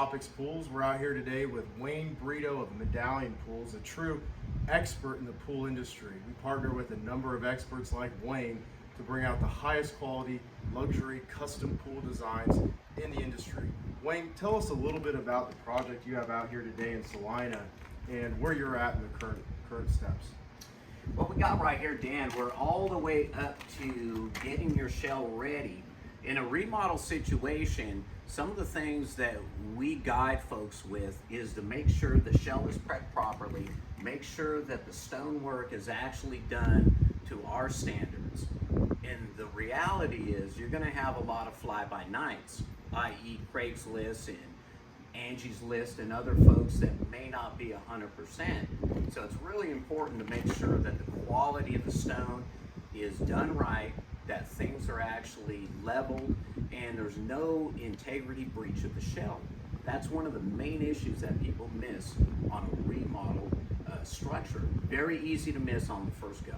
Tropix Pools. We're out here today with Wayne Brito of Medallion Pools, a true expert in the pool industry. We partner with a number of experts like Wayne to bring out the highest quality, luxury, custom pool designs in the industry. Wayne, tell us a little bit about the project you have out here today in Celina and where you're at in the current steps. What we got right here, Dan, we're all the way up to getting your shell ready. In a remodel situation, some of the things that we guide folks with is to make sure the shell is prepped properly, make sure that the stonework is actually done to our standards. And the reality is you're gonna have a lot of fly-by-nights, i.e. Craigslist and Angie's List and other folks that may not be 100%. So it's really important to make sure that the quality of the stone is done right, that things are actually leveled, and there's no integrity breach of the shell. That's one of the main issues that people miss on a remodel structure. Very easy to miss on the first go.